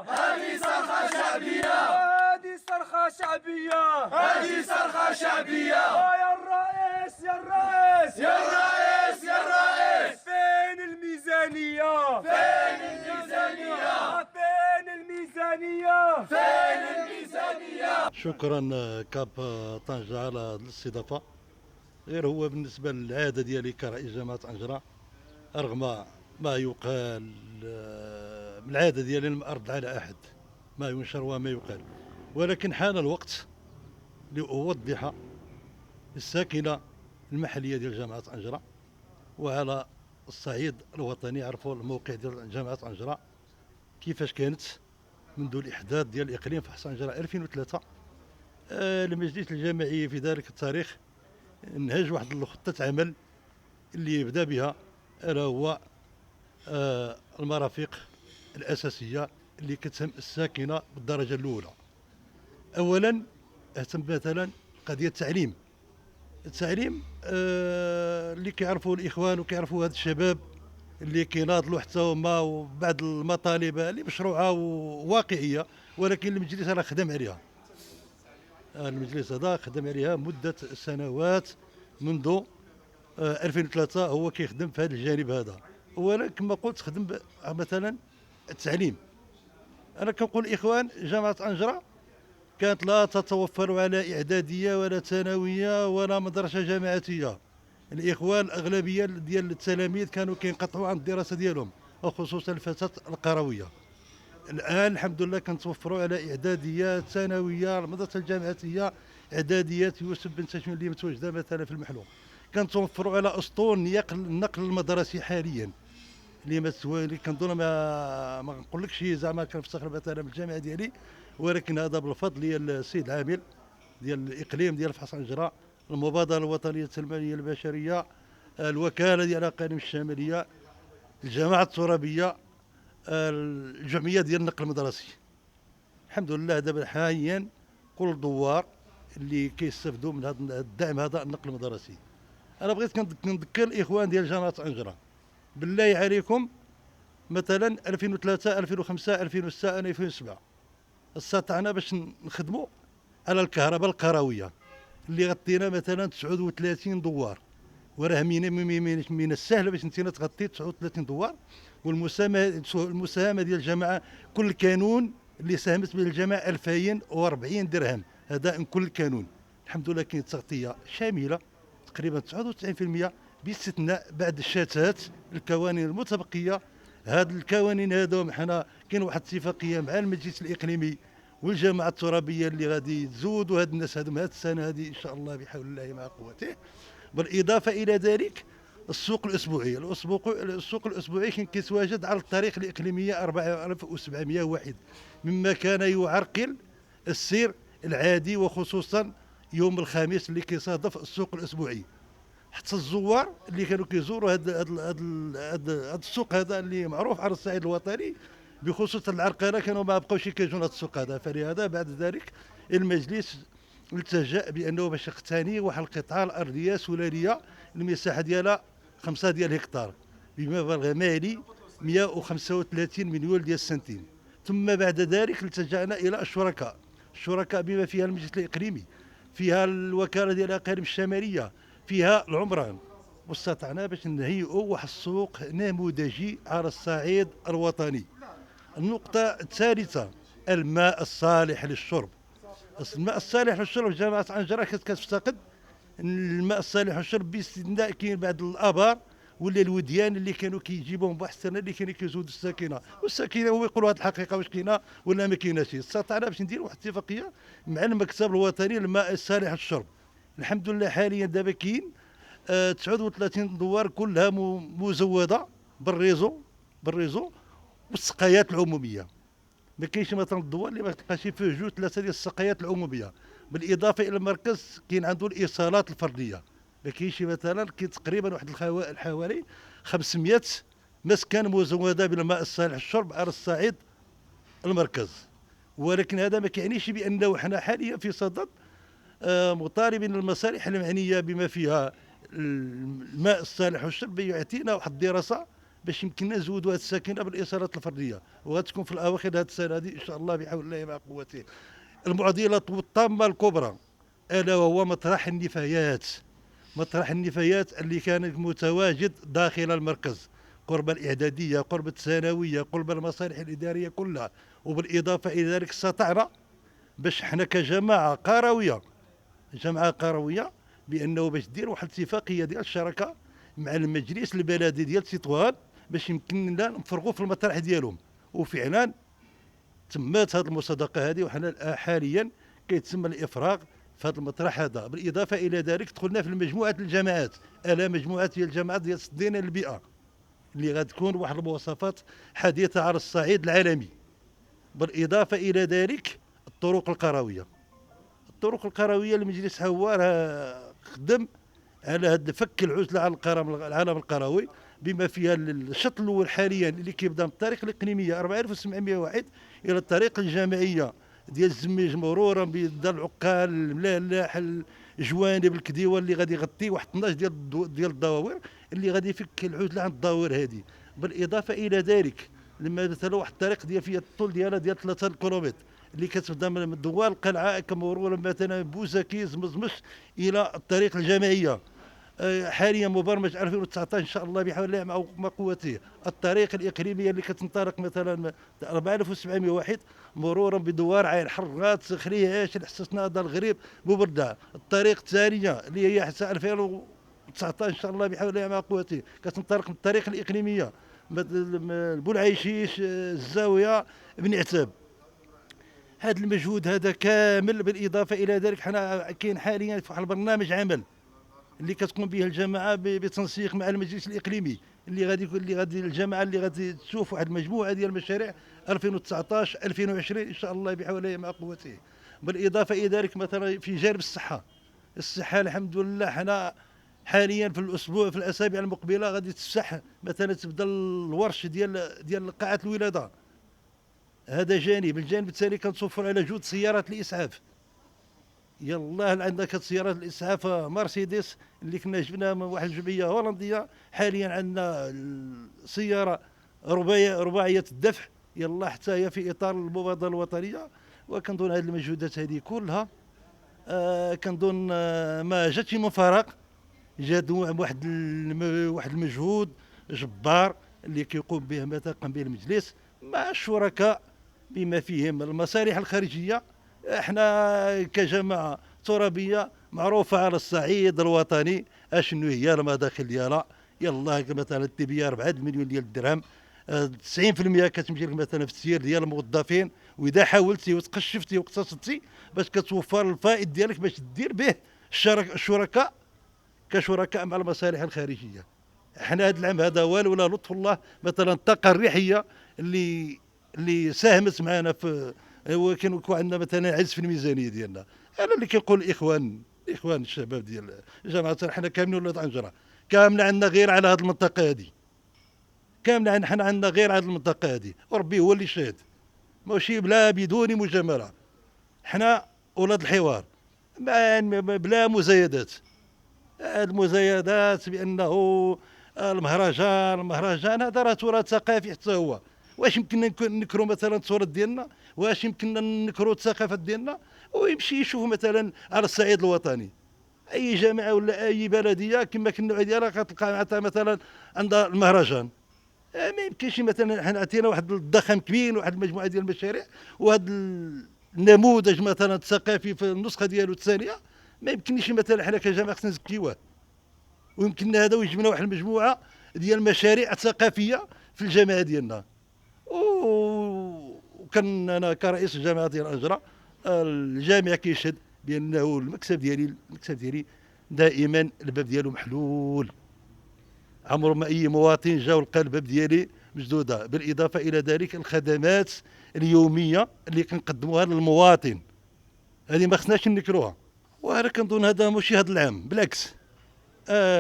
هذه صرخة شعبية، هذه صرخة شعبية، هذه صرخة شعبية. يا الرئيس يا الرئيس يا الرئيس يا الرئيس، فين الميزانية؟ فين الميزانية؟ فين الميزانية؟ فين الميزانية؟ شكرا كاب طنجة على هذه الاستضافة. غير هو بالنسبة للعادة ديالي كرئيس جامعة طنجة، رغم ما يقال من العادة ديالي لم أرد على أحد ما ينشر وما يقال، ولكن حان الوقت لأوضح الساكنة المحلية ديال جامعة طنجة وعلى الصعيد الوطني عرفوا الموقع ديال جامعة طنجة كيفاش كانت منذ الإحداث ديال الإقليم في حصن طنجة 2003. المجلس الجامعي في ذلك التاريخ نهج واحد الخطة عمل اللي بدا بها، الا هو المرافق الأساسية اللي كتهم الساكنة بالدرجة الأولى. أولا اهتم مثلا قضية التعليم اللي كيعرفوا الإخوان وكيعرفوا هاد الشباب اللي كيناضلوا حتى هما وبعض المطالب اللي مشروعة وواقعية، ولكن المجلس راه خدم عليها. المجلس هذا خدم عليها مدة سنوات منذ 2003 هو كيخدم في هذا الجانب هذا. اولا كما قلت خدم مثلا التعليم. انا كنقول الاخوان جامعه طنجة كانت لا تتوفر على اعداديه ولا ثانويه ولا مدرسه جامعاتيه. الاخوان الاغلبيه ديال التلاميذ كانوا كينقطعوا عن الدراسه ديالهم وخصوصا الفتاه القرويه. الان الحمد لله كنتوفروا على اعداديه ثانويه المدرسه الجامعاتيه. اعداديات يوسف بن تاشفين اللي متواجده مثلا في المحلو كنتوفروا على اسطول النقل المدرسي حاليا اللي كنظن ما نقولكش زعما كنفتخر مثلا بالجامعه ديالي، ولكن هذا بالفضل ديال السيد العامل ديال الاقليم ديال فحص طنجة، المبادره الوطنيه التنمويه البشريه، الوكاله ديال الاقاليم الشماليه، الجماعه الترابيه، الجمعيه ديال النقل المدرسي. الحمد لله دابا حاليا كل الدوار اللي كيستافدوا من هذا الدعم هذا النقل المدرسي. انا بغيت كنذكر الاخوان ديال جامعه طنجة بالله عليكم، مثلا 2003 2005 2006 2007 استطعنا باش نخدموا على الكهرباء القرويه اللي غطينا مثلا 39 دوار، وراه من السهل باش انت تغطي 39 دوار. والمساهمه ديال الجماعه كل كانون اللي ساهمت به الجماعه 2040 درهم، هذا كل كانون. الحمد لله كاين تغطيه شامله تقريبا 99% باستثناء بعض الشتات الكوانين المتبقيه. هاد الكوانين هذوم حنا كاين واحد الاتفاقيه مع المجلس الاقليمي والجماعه الترابيه اللي غادي تزودوا هاد الناس هذوم هاد السنه هذه ان شاء الله بحول الله مع قوته. بالاضافه الى ذلك السوق الاسبوعي، السوق الاسبوعي كان كيتواجد على الطريق الاقليميه 4700 واحد، مما كان يعرقل السير العادي وخصوصا يوم الخميس اللي كيصادف السوق الاسبوعي. حتى الزوار اللي كانوا كيزوروا هذا السوق هذا اللي معروف على الصعيد الوطني بخصوص العرقله كانوا ما بقاوش كيجون هذا السوق هذا. فلهذا بعد ذلك المجلس التجأ بانه باش يقتني واحد القطعه الارضيه سلاليه المساحه ديالها 5 ديال الهكتار بمبلغ مالي 135 مليون ديال السنتيم. ثم بعد ذلك التجأنا الى الشركاء بما فيها المجلس الاقليمي، فيها الوكاله ديال الاقاليم الشماليه، فيها العمران، واستطعنا باش نهيئوا واحد السوق نموذجي على الصعيد الوطني. النقطة الثالثة الماء الصالح للشرب. الماء الصالح للشرب جامعة طنجة كتفتقد الماء الصالح للشرب باستثناء كاين بعض الابار ولا الوديان اللي كانوا كيجيبوهم بواحد السنه اللي كانوا كيزودوا الساكنه، والساكنه هو يقولوا هذه الحقيقه واش كاينه ولا ما كايناش. استطعنا باش نديروا واحد الاتفاقيه مع المكتب الوطني للماء الصالح للشرب. الحمد لله حاليا دابا كاين 39 دوار كلها مزوده بالريزو والسقايات العموميه. ما كاينش مثلا الدوار اللي ما تلقاش فيه 2 3 ديال السقايات العموميه. بالاضافه الى المركز كاين عنده الايصالات الفرديه، ما كاينش مثلا كاين تقريبا واحد حوالي 500 مسكن مزوده بالماء الصالح للشرب على الصعيد المركز. ولكن هذا ما كيعنيش بانه حنا حاليا في صدد مطالبين المصالح المعنيه بما فيها الماء الصالح للشرب يعطينا واحد الدراسه باش يمكننا نزودوا هذه الساكنه بالاصالات الفرديه، وغتكون في الاواخر هذه السنه هذه ان شاء الله بحول الله مع قوته. المعضله الطامه الكبرى الا وهو مطرح النفايات. مطرح النفايات اللي كان متواجد داخل المركز قرب الاعداديه، قرب الثانويه، قرب المصالح الاداريه كلها. وبالاضافه الى ذلك استطعنا باش حنا كجماعه قرويه، جماعه قرويه، بانه باش دير واحد الاتفاقيه ديال الشراكه مع المجلس البلدي ديال تطوان باش يمكننا نفرغوا في المطرح ديالهم. وفعلا تمات هذه المصادقه هذه، وحنا حاليا كيتم الافراغ في هذا المطرح هذا. بالاضافه الى ذلك دخلنا في مجموعه الجامعات، الا مجموعه هي الجامعات ديال صدينا للبيئه اللي غتكون واحد المواصفات حديثه على الصعيد العالمي. بالاضافه الى ذلك الطرق القرويه. الطرق القرويه المجلس هوار خدم على هذا فك العزله على العالم القروي، بما فيها الشط الاول حاليا اللي كيبدا من الطريق الاقليميه 4701 الى الطريق الجامعيه ديال الزميج، مرورا بدار العقال، الملاح، الجوانب، الكديوه، اللي غادي يغطي واحد 12 ديال الدواوير اللي غادي يفك العزله عن الدواوير هذه. بالاضافه الى ذلك لما مثلا واحد الطريق ديال فيها الطول ديالها ديال 3 كيلومتر اللي كتبدا من دوار القلعه كمرورا مثلا بوزكيز مزمش الى الطريق الجامعيه. حاليا مبرمج 2019 ان شاء الله بحول الله مع قوته. الطريق الاقليميه اللي كتنطلق مثلا 4701 مرورا بدوار عين حرات، خريهاش، الحسسناضه، الغريب، بوبردع. الطريق الثانيه اللي هي حتى 2019 ان شاء الله بحول الله مع قوته كتنطلق من الطريق الاقليميه بولعيشيش، الزاويه، بن عتاب. هذا المجهود هذا كامل. بالاضافه الى ذلك حنا كاين حاليا في واحد البرنامج عمل اللي كتقوم به الجماعه بتنسيق مع المجلس الاقليمي اللي غادي الجماعه اللي غادي تشوف واحد المجموعه ديال المشاريع 2019 2020 ان شاء الله بحول الله مع قوته. بالاضافه الى ذلك مثلا في جانب الصحه الحمد لله حنا حاليا في الاسابيع المقبله غادي تفتح مثلا تبدا الورش ديال قاعه الولاده. هذا جانب. الجانب الثاني كنتوفر على جود سيارات الاسعاف. يلاه عندك سيارات الاسعاف مرسيدس اللي كنا جبناها من واحد الجمعيه هولنديه، حاليا عندنا سياره رباعيه الدفع، يلا حتى هي في اطار المبادره الوطنيه. وكنظن هذه المجهودات هذه كلها كنظن ما جاتش من فراغ، جات واحد المجهود جبار اللي كيقوم به مثلا به المجلس مع الشركاء بما فيهم المصالح الخارجيه. احنا كجماعه ترابيه معروفه على الصعيد الوطني اشنو هي المداخل ديالها. يلا مثلا تبيا 4 مليون ديال الدرهم، 90% كتمشي لك مثلا في التسيير ديال الموظفين، واذا حاولتي وتقشفتي واقتصدتي باش كتوفر الفائض ديالك باش دير به الشركاء كشركاء مع المصالح الخارجيه. احنا هذا العام هذا ولا لطف الله مثلا الطاقه الريحيه اللي ساهمت معنا في كان عندنا مثلا عجز في الميزانيه ديالنا. انا اللي كنقول الاخوان الشباب ديال جماعه حنا كاملين ولاد عنجره كاملين عندنا غير على هذه المنطقه هذه، كاملين حنا عندنا غير على المنطقه هذه، وربي هو اللي شاهد ماشي بلا بدون مجامله. حنا ولاد الحوار بلا مزايدات. المزايدات بانه المهرجان هذا راه تراث ثقافي حتى هو. واش يمكننا نكروا مثلا التراث ديالنا؟ واش يمكننا نكروا الثقافه ديالنا؟ ويمشي يشوف مثلا على الصعيد الوطني اي جامعه ولا اي بلديه كما كنا ديالها كتلقى مثلا عندها المهرجان. ما يمكنش مثلا حنا عطينا واحد الضخم كبير واحد المجموعه ديال المشاريع وهذا النموذج مثلا الثقافي في النسخه ديالو الثانيه ما يمكنش مثلا حنا كجامعه خصنا نزكيوه. ويمكننا هذا ويجبنا واحد المجموعه ديال المشاريع الثقافيه في الجامعه ديالنا. وكان انا كرئيس الجامعه ديال أنجرة الجامع كيشهد بانه المكتب ديالي دائما الباب ديالو محلول، عمر ما اي مواطن جا ولقى الباب ديالي مسدوده. بالاضافه الى ذلك الخدمات اليوميه اللي كنقدموها للمواطن هذه ما خصناش نكروها. وانا كنظن هذا ماشي هذا العام، بالعكس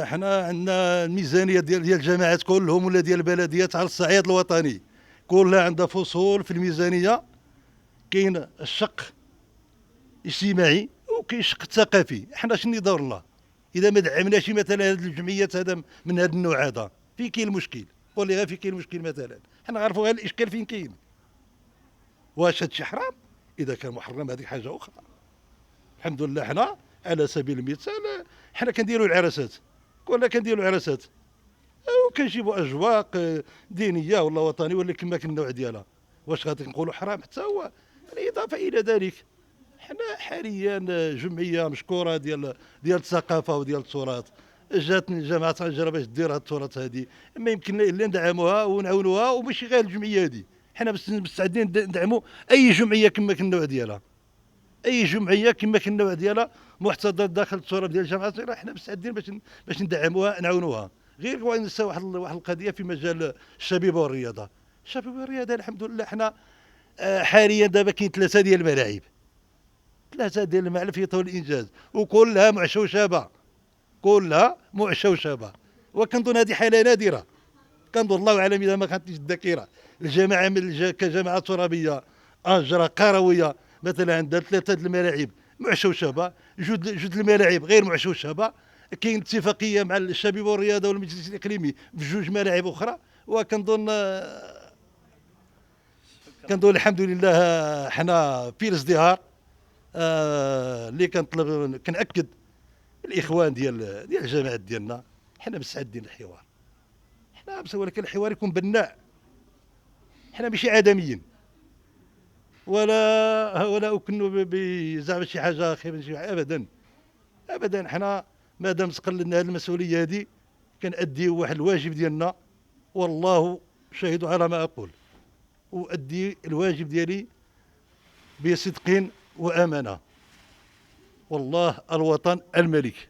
حنا عندنا الميزانيه ديال الجامعات كلهم ولا ديال البلديات على الصعيد الوطني كلها عندها فصول في الميزانيه. كاين الشق الاجتماعي وكاين الشق الثقافي. حنا شنو دورنا اذا ما دعمناش مثلا هذه الجمعيات هذا من هذا النوع هذا؟ فين كاين المشكل؟ قول لي غير فين كاين المشكل مثلا، حنا نعرفوا غير الاشكال فين كاين. واش هادشي حرام؟ اذا كان محرم هذيك حاجه اخرى. الحمد لله حنا على سبيل المثال حنا كنديروا العرسات، كنا كنديروا العرسات وكنجيبوا اجواق دينيه ولا وطنيه ولا كما كان النوع ديالها. واش غادي نقولوا حرام حتى هو؟ بالاضافه الى ذلك حنا حاليا جمعيه مشكوره ديال الثقافه وديال التراث، جاتني جامعه طنجره باش دير هاد التراث هذه، ما يمكننا الا ندعموها ونعاونوها، وماشي غير الجمعيه هذه، حنا مستعدين ندعموا اي جمعيه كما كان النوع ديالها، اي جمعيه كما كان النوع ديالها محتضنه داخل التراب ديال الجامعه الصغيره، حنا مستعدين باش ندعموها نعاونوها. غير ونسى واحد القضيه في مجال الشبيبه والرياضه. الشبيبه والرياضه الحمد لله حنا حاليا دابا كاين 3 ديال الملاعب، 3 ديال الملاعب في طور الانجاز، وكلها معشوشبه، كلها معشوشبه. وكنظن هذه حاله نادره، كنظن الله اعلم اذا ما خانتنيش الذاكره، الجامعه كجامعه ترابيه انجره قرويه مثلا عندها 3 الملاعب معشوشبه، جوج الملاعب غير معشوشبه، كاين اتفاقيه مع الشبيبه والرياضه والمجلس الاقليمي بجوج ملاعب اخرى. وكنظن الحمد لله حنا في الازدهار. اللي كنطلب كنأكد الاخوان ديال الجماعات ديالنا، حنا مستعدين للحوار، حنا بس ولكن الحوار يكون بناء، حنا ماشي عدميين ولا اكنوا بزعما شي حاجه خايبه ابدا ابدا. حنا مادام تقلدنا هذه المسؤوليه هذه كنأديو واحد الواجب ديالنا، والله شاهد على ما اقول، وأدي الواجب ديالي بصدق وامانه. والله الوطن الملك.